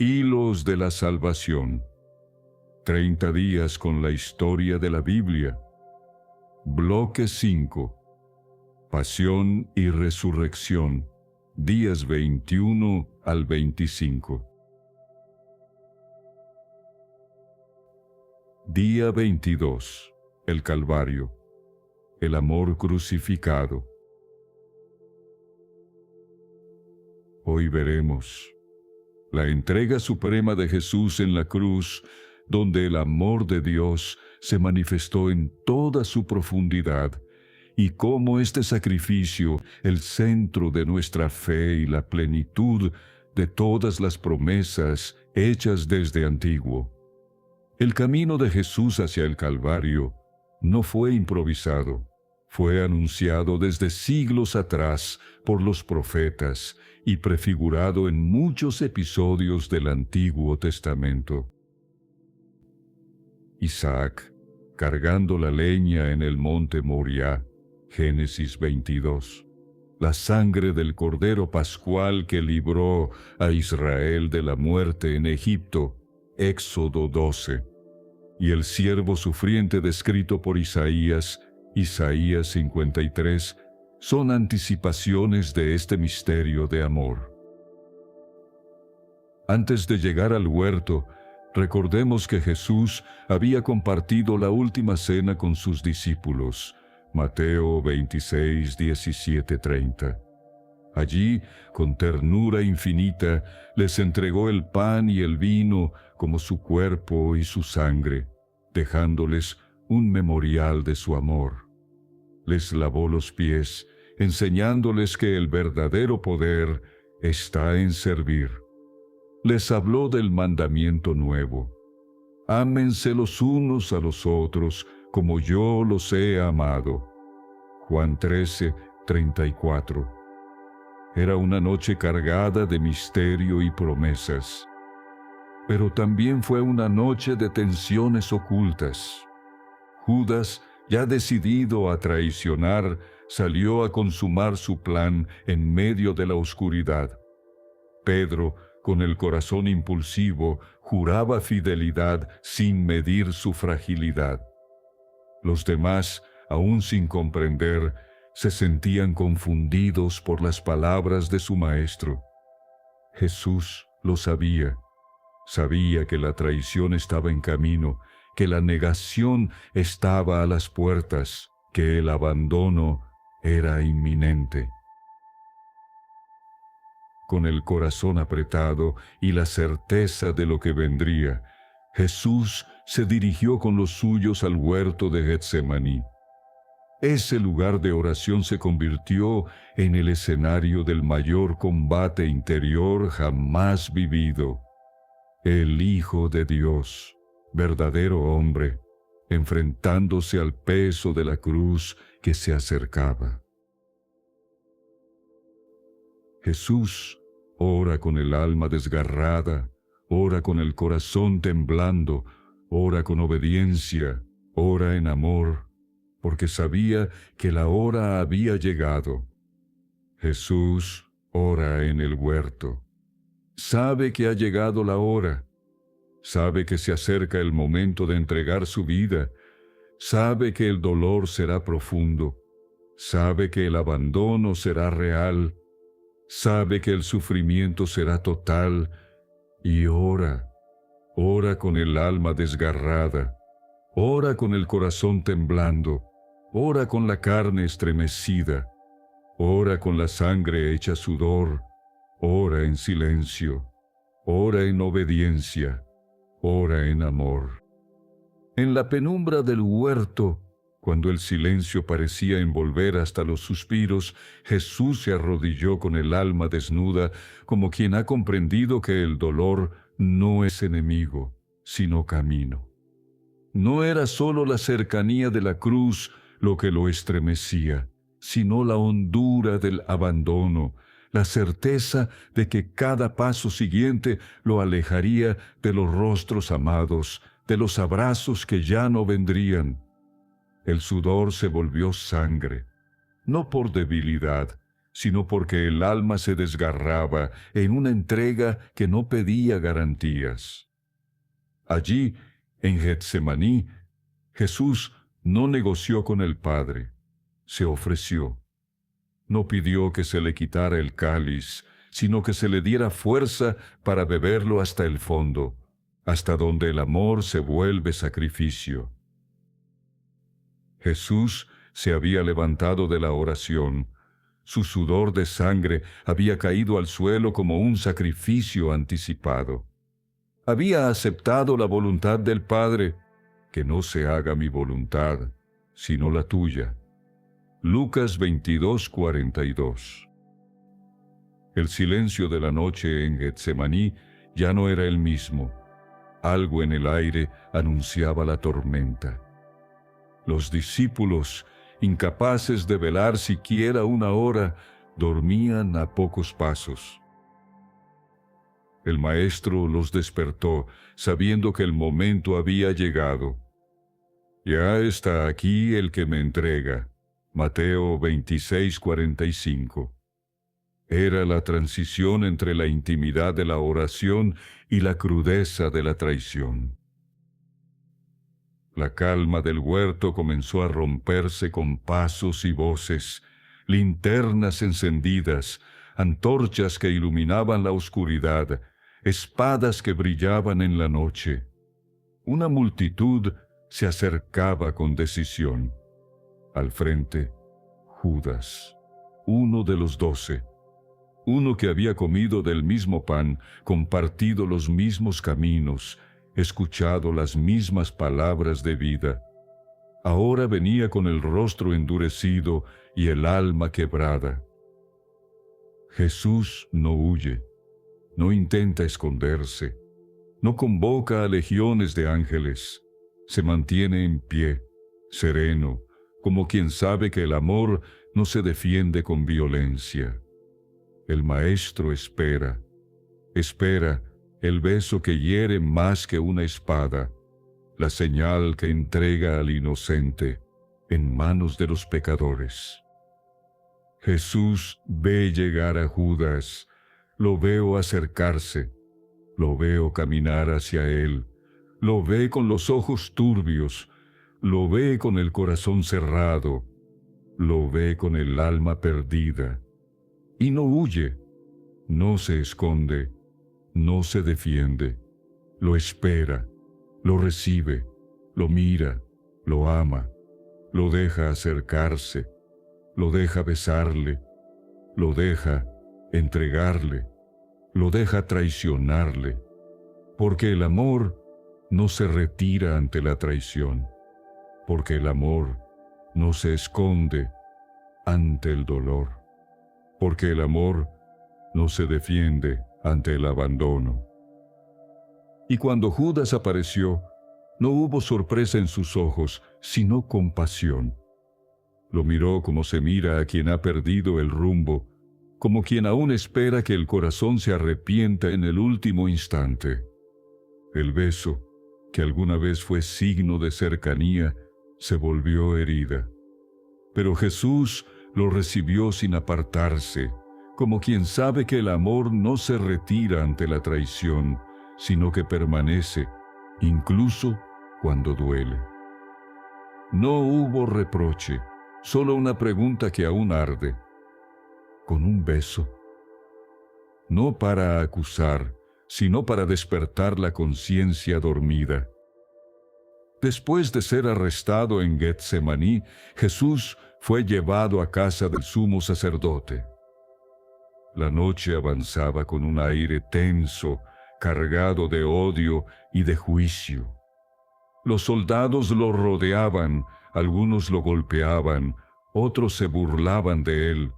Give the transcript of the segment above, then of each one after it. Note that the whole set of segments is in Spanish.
Hilos de la Salvación. 30 días con la historia de la Biblia. Bloque 5. Pasión y Resurrección. Días 21 al 25. Día 22. El Calvario. El amor crucificado. Hoy veremos la entrega suprema de Jesús en la cruz, donde el amor de Dios se manifestó en toda su profundidad, y cómo este sacrificio, el centro de nuestra fe y la plenitud de todas las promesas hechas desde antiguo. El camino de Jesús hacia el Calvario no fue improvisado, fue anunciado desde siglos atrás por los profetas y prefigurado en muchos episodios del Antiguo Testamento. Isaac, cargando la leña en el monte Moriah, Génesis 22. La sangre del Cordero Pascual que libró a Israel de la muerte en Egipto, Éxodo 12. Y el siervo sufriente descrito por Isaías, Isaías 53, son anticipaciones de este misterio de amor. Antes de llegar al huerto, recordemos que Jesús había compartido la última cena con sus discípulos, Mateo 26, 17, 30. Allí, con ternura infinita, les entregó el pan y el vino como su cuerpo y su sangre, dejándoles un memorial de su amor. Les lavó los pies, enseñándoles que el verdadero poder está en servir. Les habló del mandamiento nuevo: ámense los unos a los otros como yo los he amado. Juan 13, 34. Era una noche cargada de misterio y promesas, pero también fue una noche de tensiones ocultas. Judas, ya decidido a traicionar, salió a consumar su plan en medio de la oscuridad. Pedro, con el corazón impulsivo, juraba fidelidad sin medir su fragilidad. Los demás, aún sin comprender, se sentían confundidos por las palabras de su maestro. Jesús lo sabía. Sabía que la traición estaba en camino, que la negación estaba a las puertas, que el abandono era inminente. Con el corazón apretado y la certeza de lo que vendría, Jesús se dirigió con los suyos al huerto de Getsemaní. Ese lugar de oración se convirtió en el escenario del mayor combate interior jamás vivido. El Hijo de Dios, verdadero hombre, enfrentándose al peso de la cruz que se acercaba. Jesús ora con el alma desgarrada, ora con el corazón temblando, ora con obediencia, ora en amor, porque sabía que la hora había llegado. Jesús ora en el huerto. Sabe que ha llegado la hora. Sabe que se acerca el momento de entregar su vida. Sabe que el dolor será profundo. Sabe que el abandono será real. Sabe que el sufrimiento será total. Y ora con el alma desgarrada. Ora con el corazón temblando. Ora con la carne estremecida. Ora con la sangre hecha sudor. Ora en silencio. Ora en obediencia. Ora en amor. En la penumbra del huerto, cuando el silencio parecía envolver hasta los suspiros, Jesús se arrodilló con el alma desnuda, como quien ha comprendido que el dolor no es enemigo, sino camino. No era solo la cercanía de la cruz lo que lo estremecía, sino la hondura del abandono, la certeza de que cada paso siguiente lo alejaría de los rostros amados, de los abrazos que ya no vendrían. El sudor se volvió sangre, no por debilidad, sino porque el alma se desgarraba en una entrega que no pedía garantías. Allí, en Getsemaní, Jesús no negoció con el Padre, se ofreció. No pidió que se le quitara el cáliz, sino que se le diera fuerza para beberlo hasta el fondo, hasta donde el amor se vuelve sacrificio. Jesús se había levantado de la oración. Su sudor de sangre había caído al suelo como un sacrificio anticipado. Había aceptado la voluntad del Padre, que no se haga mi voluntad, sino la tuya. Lucas 22:42. El silencio de la noche en Getsemaní ya no era el mismo. Algo en el aire anunciaba la tormenta. Los discípulos, incapaces de velar siquiera una hora, dormían a pocos pasos. El Maestro los despertó, sabiendo que el momento había llegado. Ya está aquí el que me entrega. Mateo 26:45. Era la transición entre la intimidad de la oración y la crudeza de la traición. La calma del huerto comenzó a romperse con pasos y voces, linternas encendidas, antorchas que iluminaban la oscuridad, espadas que brillaban en la noche. Una multitud se acercaba con decisión. Al frente, Judas, uno de los 12, uno que había comido del mismo pan, compartido los mismos caminos, escuchado las mismas palabras de vida. Ahora venía con el rostro endurecido y el alma quebrada. Jesús no huye, no intenta esconderse, no convoca a legiones de ángeles. Se mantiene en pie, sereno, como quien sabe que el amor no se defiende con violencia. El Maestro espera el beso que hiere más que una espada, la señal que entrega al inocente en manos de los pecadores. Jesús ve llegar a Judas, lo veo acercarse, lo veo caminar hacia él, lo ve con los ojos turbios, lo ve con el corazón cerrado, lo ve con el alma perdida. Y no huye, no se esconde, no se defiende, lo espera, lo recibe, lo mira, lo ama, lo deja acercarse, lo deja besarle, lo deja entregarle, lo deja traicionarle, porque el amor no se retira ante la traición, porque el amor no se esconde ante el dolor, porque el amor no se defiende ante el abandono. Y cuando Judas apareció, no hubo sorpresa en sus ojos, sino compasión. Lo miró como se mira a quien ha perdido el rumbo, como quien aún espera que el corazón se arrepienta en el último instante. El beso, que alguna vez fue signo de cercanía, se volvió herida. Pero Jesús lo recibió sin apartarse, como quien sabe que el amor no se retira ante la traición, sino que permanece, incluso cuando duele. No hubo reproche, solo una pregunta que aún arde. ¿Con un beso? No para acusar, sino para despertar la conciencia dormida. Después de ser arrestado en Getsemaní, Jesús fue llevado a casa del sumo sacerdote. La noche avanzaba con un aire tenso, cargado de odio y de juicio. Los soldados lo rodeaban, algunos lo golpeaban, otros se burlaban de él.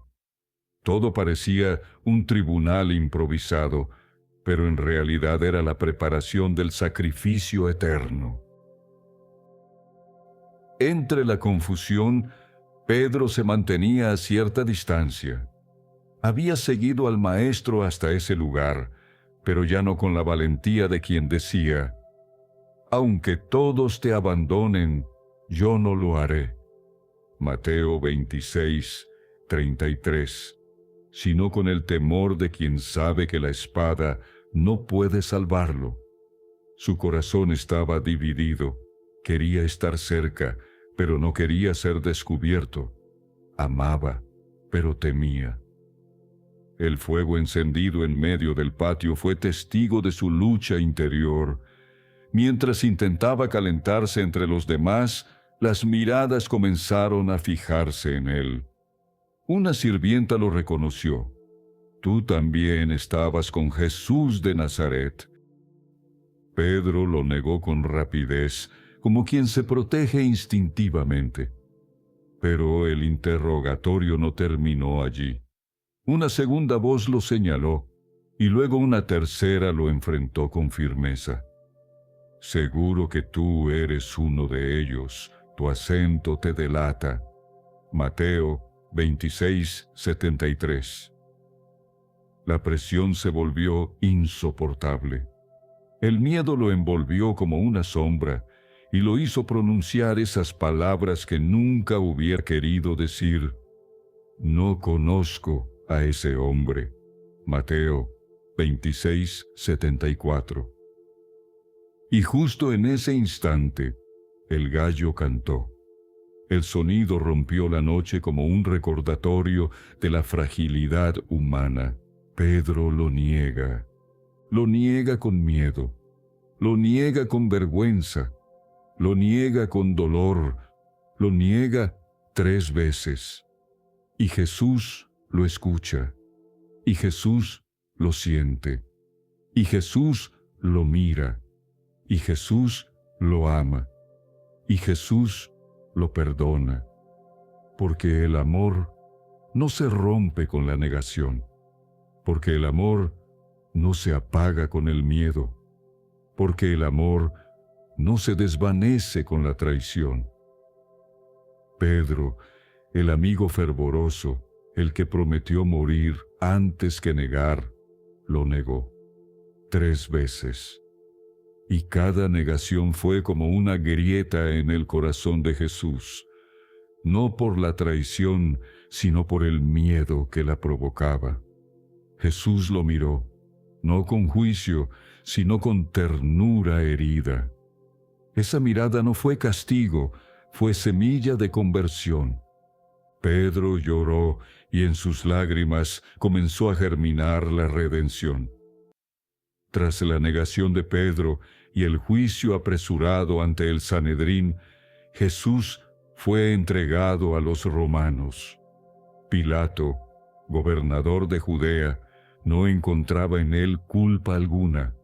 Todo parecía un tribunal improvisado, pero en realidad era la preparación del sacrificio eterno. Entre la confusión, Pedro se mantenía a cierta distancia. Había seguido al Maestro hasta ese lugar, pero ya no con la valentía de quien decía: «Aunque todos te abandonen, yo no lo haré». Mateo 26:33. sino con el temor de quien sabe que la espada no puede salvarlo. Su corazón estaba dividido, quería estar cerca, pero no quería ser descubierto. Amaba, pero temía. El fuego encendido en medio del patio fue testigo de su lucha interior. Mientras intentaba calentarse entre los demás, las miradas comenzaron a fijarse en él. Una sirvienta lo reconoció. «Tú también estabas con Jesús de Nazaret». Pedro lo negó con rapidez, como quien se protege instintivamente. Pero el interrogatorio no terminó allí. Una segunda voz lo señaló, y luego una tercera lo enfrentó con firmeza. «Seguro que tú eres uno de ellos, tu acento te delata». Mateo 26:73. La presión se volvió insoportable. El miedo lo envolvió como una sombra y lo hizo pronunciar esas palabras que nunca hubiera querido decir. «No conozco a ese hombre». Mateo 26:74. Y justo en ese instante, el gallo cantó. El sonido rompió la noche como un recordatorio de la fragilidad humana. Pedro lo niega con miedo, lo niega con vergüenza, lo niega con dolor, lo niega 3 veces. Y Jesús lo escucha, y Jesús lo siente, y Jesús lo mira, y Jesús lo ama, y Jesús lo perdona, porque el amor no se rompe con la negación, porque el amor no se apaga con el miedo, porque el amor no se desvanece con la traición. Pedro, el amigo fervoroso, el que prometió morir antes que negar, lo negó 3 veces. Y cada negación fue como una grieta en el corazón de Jesús, no por la traición, sino por el miedo que la provocaba. Jesús lo miró, no con juicio, sino con ternura herida. Esa mirada no fue castigo, fue semilla de conversión. Pedro lloró y en sus lágrimas comenzó a germinar la redención. Tras la negación de Pedro y el juicio apresurado ante el Sanedrín, Jesús fue entregado a los romanos. Pilato, gobernador de Judea, no encontraba en él culpa alguna.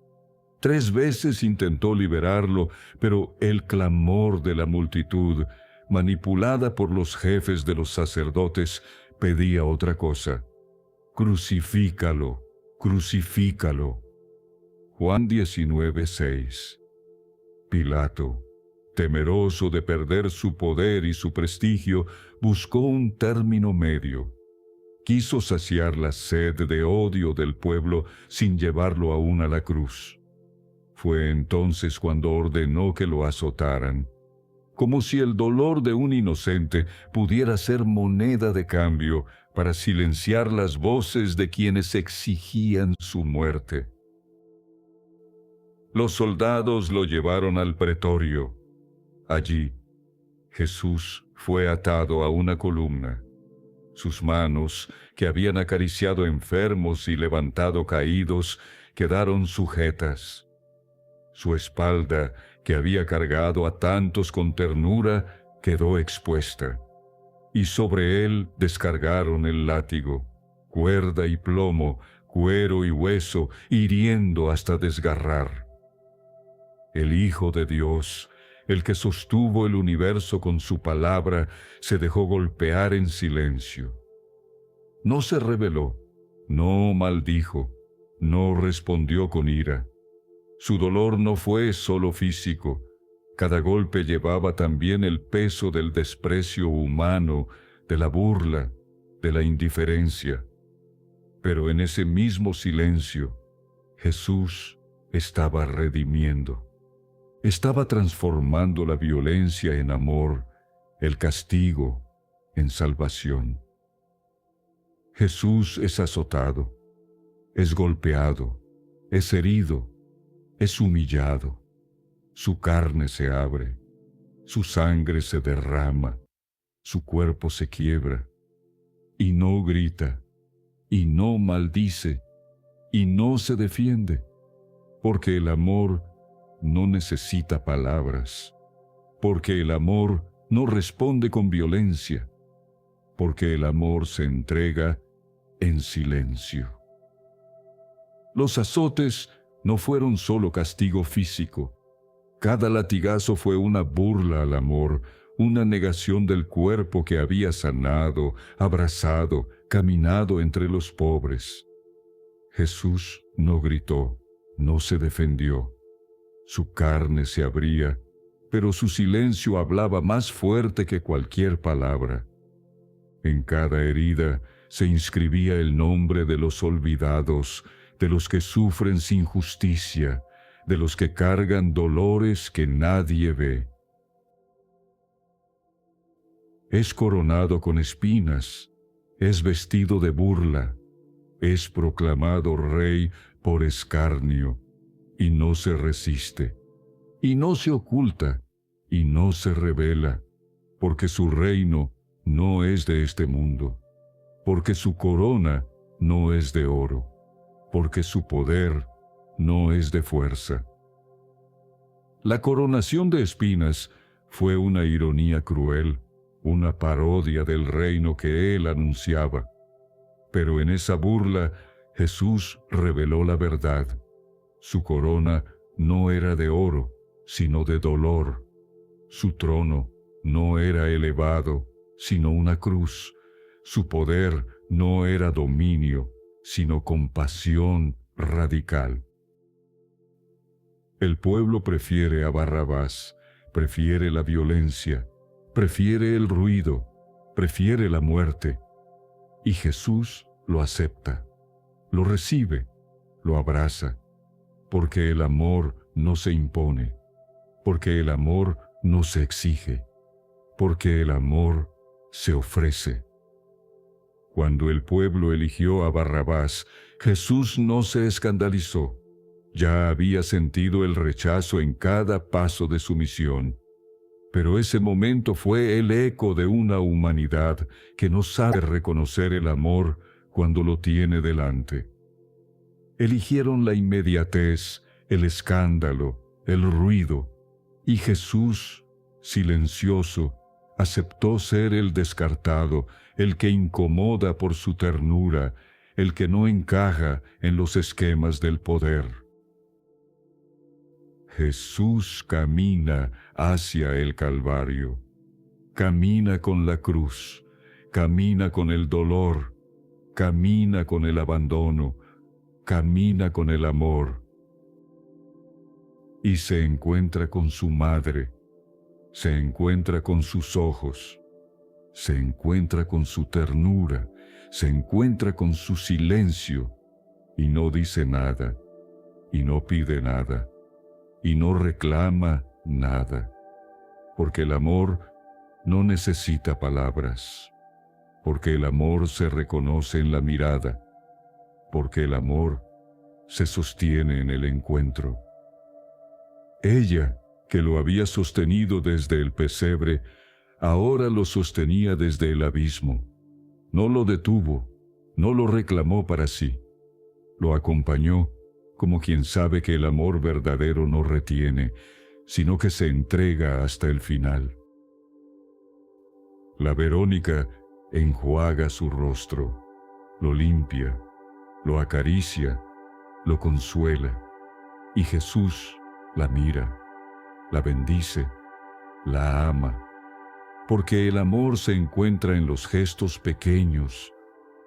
3 veces intentó liberarlo, pero el clamor de la multitud, manipulada por los jefes de los sacerdotes, pedía otra cosa. «Crucifícalo, crucifícalo». Juan 19:6. Pilato, temeroso de perder su poder y su prestigio, buscó un término medio. Quiso saciar la sed de odio del pueblo sin llevarlo aún a la cruz. Fue entonces cuando ordenó que lo azotaran, como si el dolor de un inocente pudiera ser moneda de cambio para silenciar las voces de quienes exigían su muerte. Los soldados lo llevaron al pretorio. Allí, Jesús fue atado a una columna. Sus manos, que habían acariciado enfermos y levantado caídos, quedaron sujetas. Su espalda, que había cargado a tantos con ternura, quedó expuesta. Y sobre él descargaron el látigo, cuerda y plomo, cuero y hueso, hiriendo hasta desgarrar. El Hijo de Dios, el que sostuvo el universo con su palabra, se dejó golpear en silencio. No se rebeló, no maldijo, no respondió con ira. Su dolor no fue solo físico. Cada golpe llevaba también el peso del desprecio humano, de la burla, de la indiferencia. Pero en ese mismo silencio, Jesús estaba redimiendo. Estaba transformando la violencia en amor, el castigo en salvación. Jesús es azotado, es golpeado, es herido, es humillado. Su carne se abre, su sangre se derrama, su cuerpo se quiebra, y no grita, y no maldice, y no se defiende, porque el amor no necesita palabras, porque el amor no responde con violencia, porque el amor se entrega en silencio. Los azotes no fueron solo castigo físico. Cada latigazo fue una burla al amor, una negación del cuerpo que había sanado, abrazado, caminado entre los pobres. Jesús no gritó, no se defendió. Su carne se abría, pero su silencio hablaba más fuerte que cualquier palabra. En cada herida se inscribía el nombre de los olvidados, de los que sufren sin justicia, de los que cargan dolores que nadie ve. Es coronado con espinas, es vestido de burla, es proclamado rey por escarnio, y no se resiste, y no se oculta, y no se revela, porque su reino no es de este mundo, porque su corona no es de oro, porque su poder no es de fuerza. La coronación de espinas fue una ironía cruel, una parodia del reino que él anunciaba. Pero en esa burla Jesús reveló la verdad. Su corona no era de oro, sino de dolor. Su trono no era elevado, sino una cruz. Su poder no era dominio, sino compasión radical. El pueblo prefiere a Barrabás, prefiere la violencia, prefiere el ruido, prefiere la muerte. Y Jesús lo acepta, lo recibe, lo abraza, porque el amor no se impone, porque el amor no se exige, porque el amor se ofrece. Cuando el pueblo eligió a Barrabás, Jesús no se escandalizó. Ya había sentido el rechazo en cada paso de su misión. Pero ese momento fue el eco de una humanidad que no sabe reconocer el amor cuando lo tiene delante. Eligieron la inmediatez, el escándalo, el ruido, y Jesús, silencioso, aceptó ser el descartado, el que incomoda por su ternura, el que no encaja en los esquemas del poder. Jesús camina hacia el Calvario, camina con la cruz, camina con el dolor, camina con el abandono, camina con el amor, y se encuentra con su madre, se encuentra con sus ojos, se encuentra con su ternura, se encuentra con su silencio, y no dice nada, y no pide nada, y no reclama nada, porque el amor no necesita palabras, porque el amor se reconoce en la mirada, porque el amor se sostiene en el encuentro. Ella, que lo había sostenido desde el pesebre, ahora lo sostenía desde el abismo. No lo detuvo, no lo reclamó para sí, lo acompañó como quien sabe que el amor verdadero no retiene, sino que se entrega hasta el final. La Verónica enjuaga su rostro, lo limpia, lo acaricia, lo consuela, y Jesús la mira, la bendice, la ama, porque el amor se encuentra en los gestos pequeños,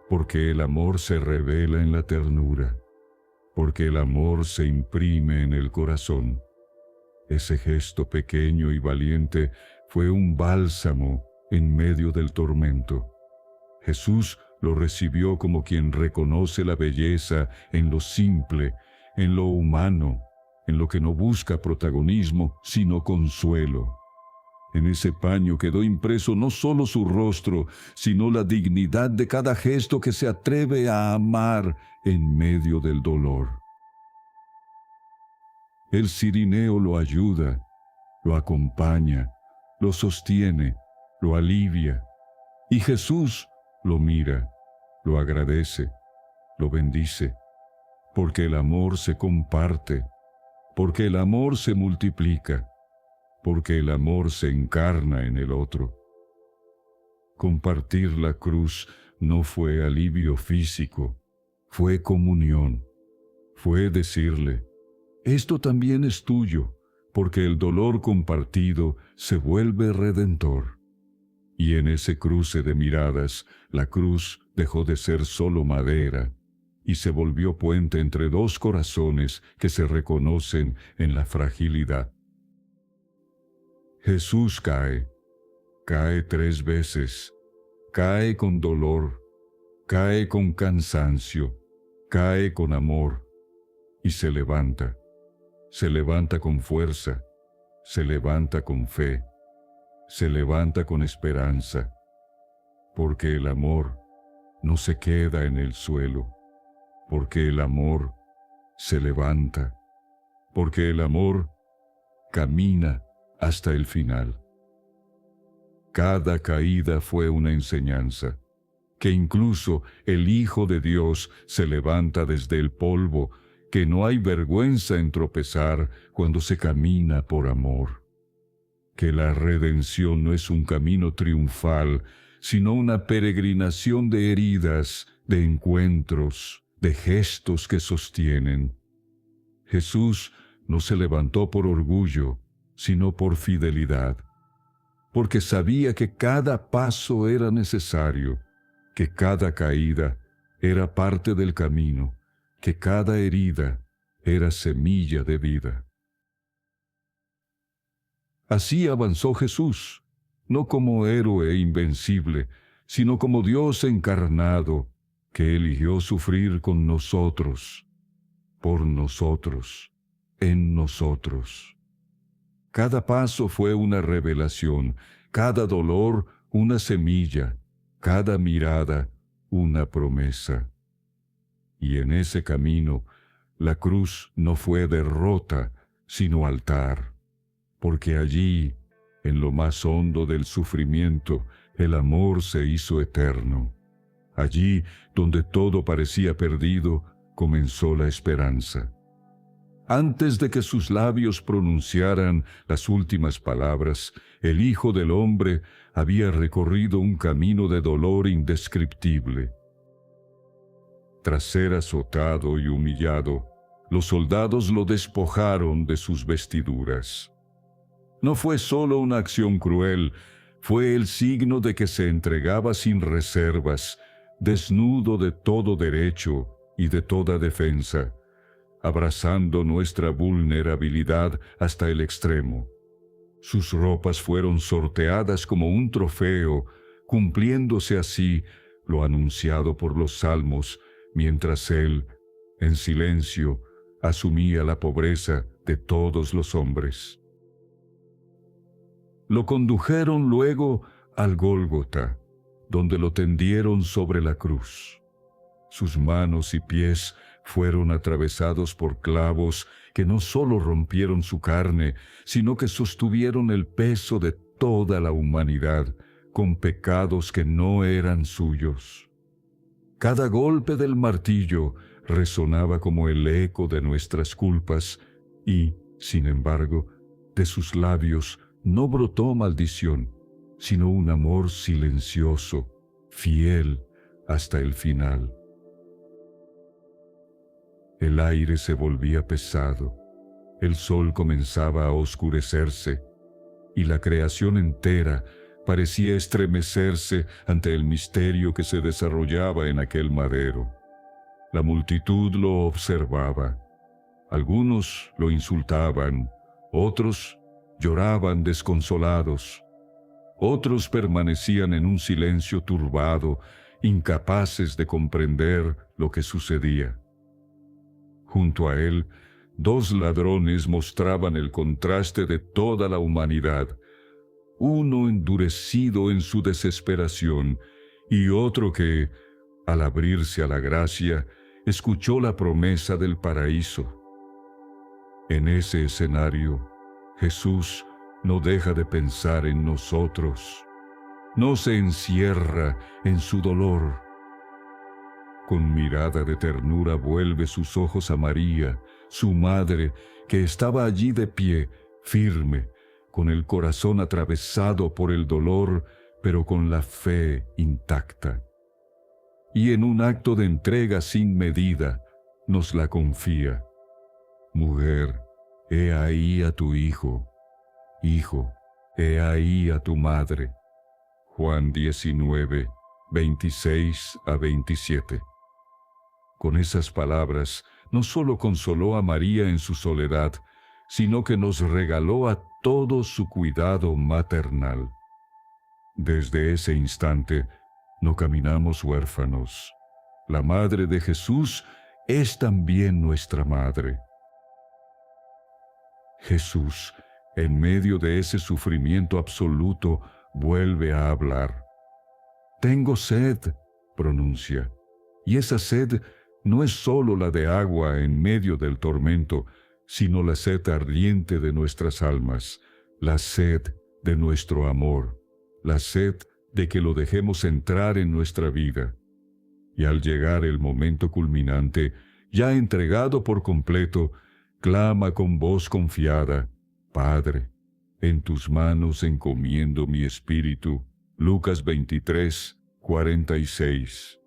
porque el amor se revela en la ternura, porque el amor se imprime en el corazón. Ese gesto pequeño y valiente fue un bálsamo en medio del tormento. Jesús lo recibió como quien reconoce la belleza en lo simple, en lo humano, en lo que no busca protagonismo, sino consuelo. En ese paño quedó impreso no solo su rostro, sino la dignidad de cada gesto que se atreve a amar en medio del dolor. El cirineo lo ayuda, lo acompaña, lo sostiene, lo alivia, y Jesús lo mira, lo agradece, lo bendice, porque el amor se comparte, porque el amor se multiplica, porque el amor se encarna en el otro. Compartir la cruz no fue alivio físico, fue comunión, fue decirle, esto también es tuyo, porque el dolor compartido se vuelve redentor. Y en ese cruce de miradas, la cruz dejó de ser solo madera y se volvió puente entre dos corazones que se reconocen en la fragilidad. Jesús cae 3 veces, cae con dolor, cae con cansancio, cae con amor y se levanta con fuerza, se levanta con fe, se levanta con esperanza, porque el amor no se queda en el suelo, porque el amor se levanta, porque el amor camina hasta el final. Cada caída fue una enseñanza, que incluso el Hijo de Dios se levanta desde el polvo, que no hay vergüenza en tropezar cuando se camina por amor. Que la redención no es un camino triunfal, sino una peregrinación de heridas, de encuentros, de gestos que sostienen. Jesús no se levantó por orgullo, sino por fidelidad, porque sabía que cada paso era necesario, que cada caída era parte del camino, que cada herida era semilla de vida. Así avanzó Jesús, no como héroe invencible, sino como Dios encarnado, que eligió sufrir con nosotros, por nosotros, en nosotros. Cada paso fue una revelación, cada dolor una semilla, cada mirada una promesa. Y en ese camino, la cruz no fue derrota, sino altar, porque allí, en lo más hondo del sufrimiento, el amor se hizo eterno. Allí, donde todo parecía perdido, comenzó la esperanza. Antes de que sus labios pronunciaran las últimas palabras, el Hijo del Hombre había recorrido un camino de dolor indescriptible. Tras ser azotado y humillado, los soldados lo despojaron de sus vestiduras. No fue solo una acción cruel, fue el signo de que se entregaba sin reservas, desnudo de todo derecho y de toda defensa, abrazando nuestra vulnerabilidad hasta el extremo. Sus ropas fueron sorteadas como un trofeo, cumpliéndose así lo anunciado por los salmos, mientras él, en silencio, asumía la pobreza de todos los hombres. Lo condujeron luego al Gólgota, donde lo tendieron sobre la cruz. Sus manos y pies fueron atravesados por clavos que no solo rompieron su carne, sino que sostuvieron el peso de toda la humanidad, con pecados que no eran suyos. Cada golpe del martillo resonaba como el eco de nuestras culpas y, sin embargo, de sus labios no brotó maldición, sino un amor silencioso, fiel hasta el final. El aire se volvía pesado, el sol comenzaba a oscurecerse y la creación entera parecía estremecerse ante el misterio que se desarrollaba en aquel madero. La multitud lo observaba. Algunos lo insultaban, otros lloraban desconsolados, otros permanecían en un silencio turbado, incapaces de comprender lo que sucedía. Junto a él, 2 ladrones mostraban el contraste de toda la humanidad, uno endurecido en su desesperación y otro que, al abrirse a la gracia, escuchó la promesa del paraíso. En ese escenario, Jesús no deja de pensar en nosotros. No se encierra en su dolor. Con mirada de ternura vuelve sus ojos a María, su madre, que estaba allí de pie, firme, con el corazón atravesado por el dolor, pero con la fe intacta. Y en un acto de entrega sin medida, nos la confía. Mujer, he ahí a tu hijo. Hijo, he ahí a tu madre. Juan 19, 26 a 27. Con esas palabras, no solo consoló a María en su soledad, sino que nos regaló a todos su cuidado maternal. Desde ese instante, no caminamos huérfanos. La Madre de Jesús es también nuestra Madre. Jesús, en medio de ese sufrimiento absoluto, vuelve a hablar. Tengo sed, pronuncia, y esa sed no es sólo la de agua en medio del tormento, sino la sed ardiente de nuestras almas, la sed de nuestro amor, la sed de que lo dejemos entrar en nuestra vida. Y al llegar el momento culminante, ya entregado por completo, clama con voz confiada, Padre, en tus manos encomiendo mi espíritu. Lucas 23, 46.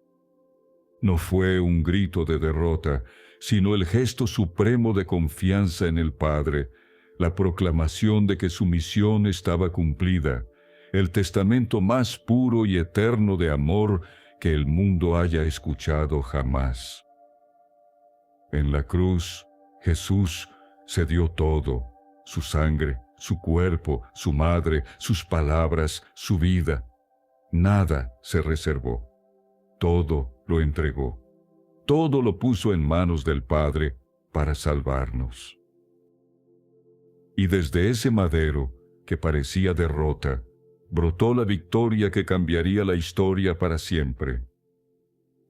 No fue un grito de derrota, sino el gesto supremo de confianza en el Padre, la proclamación de que su misión estaba cumplida, el testamento más puro y eterno de amor que el mundo haya escuchado jamás. En la cruz, Jesús se dio todo, su sangre, su cuerpo, su madre, sus palabras, su vida. Nada se reservó. Todo lo entregó. Todo lo puso en manos del Padre para salvarnos. Y desde ese madero, que parecía derrota, brotó la victoria que cambiaría la historia para siempre.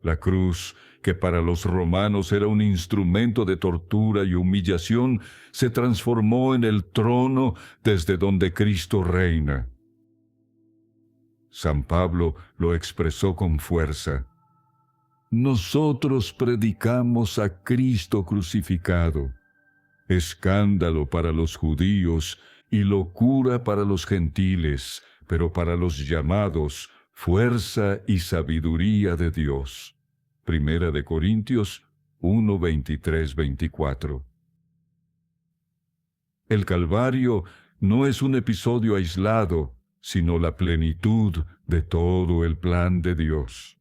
La cruz, que para los romanos era un instrumento de tortura y humillación, se transformó en el trono desde donde Cristo reina. San Pablo lo expresó con fuerza. Nosotros predicamos a Cristo crucificado, escándalo para los judíos y locura para los gentiles, pero para los llamados, fuerza y sabiduría de Dios. Primera de Corintios 1, 23, 24. El Calvario no es un episodio aislado, sino la plenitud de todo el plan de Dios.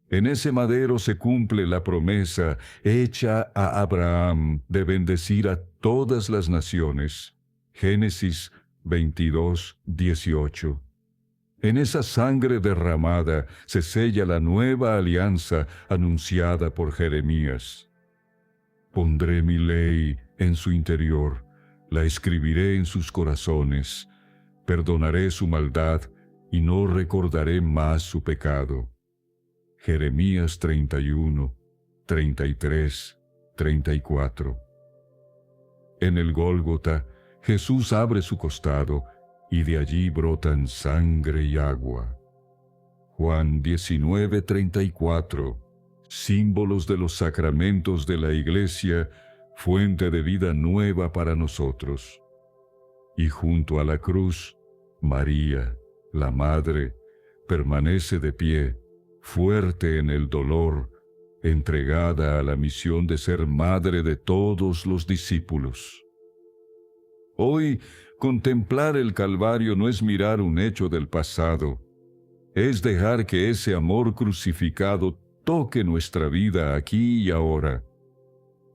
En ese madero se cumple la promesa hecha a Abraham de bendecir a todas las naciones. Génesis 22, 18. En esa sangre derramada se sella la nueva alianza anunciada por Jeremías. Pondré mi ley en su interior, la escribiré en sus corazones, perdonaré su maldad y no recordaré más su pecado. Jeremías 31, 33, 34. En el Gólgota, Jesús abre su costado y de allí brotan sangre y agua. Juan 19, 34. Símbolos de los sacramentos de la Iglesia, fuente de vida nueva para nosotros. Y junto a la cruz, María, la Madre, permanece de pie, fuerte en el dolor, entregada a la misión de ser madre de todos los discípulos. Hoy, contemplar el Calvario no es mirar un hecho del pasado, es dejar que ese amor crucificado toque nuestra vida aquí y ahora.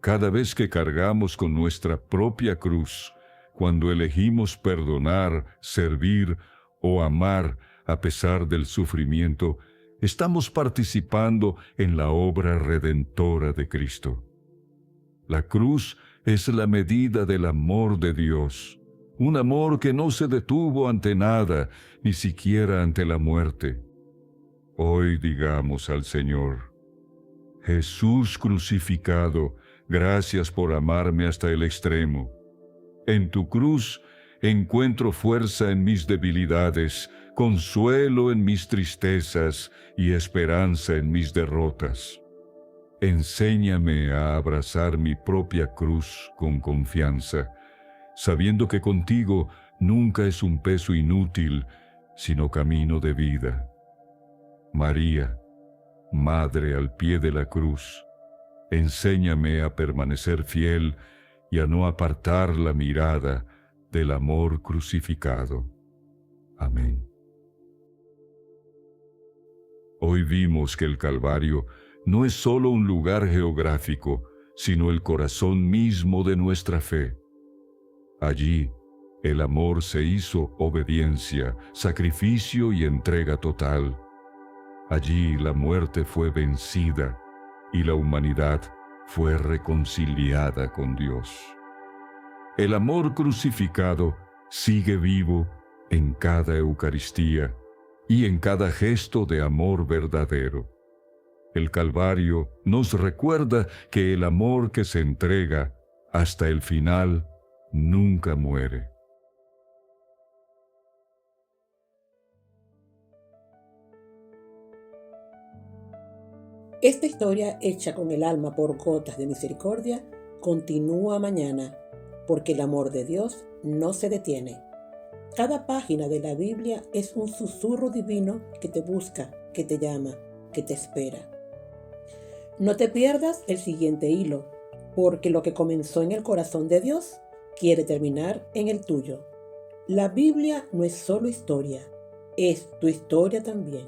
Cada vez que cargamos con nuestra propia cruz, cuando elegimos perdonar, servir o amar a pesar del sufrimiento, estamos participando en la obra redentora de Cristo. La cruz es la medida del amor de Dios. un amor que no se detuvo ante nada, ni siquiera ante la muerte. Hoy digamos al Señor: Jesús crucificado, gracias por amarme hasta el extremo. En tu cruz encuentro fuerza en mis debilidades, consuelo en mis tristezas y esperanza en mis derrotas. Enséñame a abrazar mi propia cruz con confianza, sabiendo que contigo nunca es un peso inútil, sino camino de vida. María, Madre al pie de la cruz, enséñame a permanecer fiel y a no apartar la mirada del amor crucificado. Amén. Hoy vimos que el Calvario no es solo un lugar geográfico, sino el corazón mismo de nuestra fe. Allí, el amor se hizo obediencia, sacrificio y entrega total. Allí la muerte fue vencida y la humanidad fue reconciliada con Dios. El amor crucificado sigue vivo en cada Eucaristía y en cada gesto de amor verdadero. El Calvario nos recuerda que el amor que se entrega hasta el final nunca muere. Esta historia, hecha con el alma por gotas de misericordia, continúa mañana, porque el amor de Dios no se detiene. Cada página de la Biblia es un susurro divino que te busca, que te llama, que te espera. No te pierdas el siguiente hilo, porque lo que comenzó en el corazón de Dios quiere terminar en el tuyo. La Biblia no es solo historia, es tu historia también.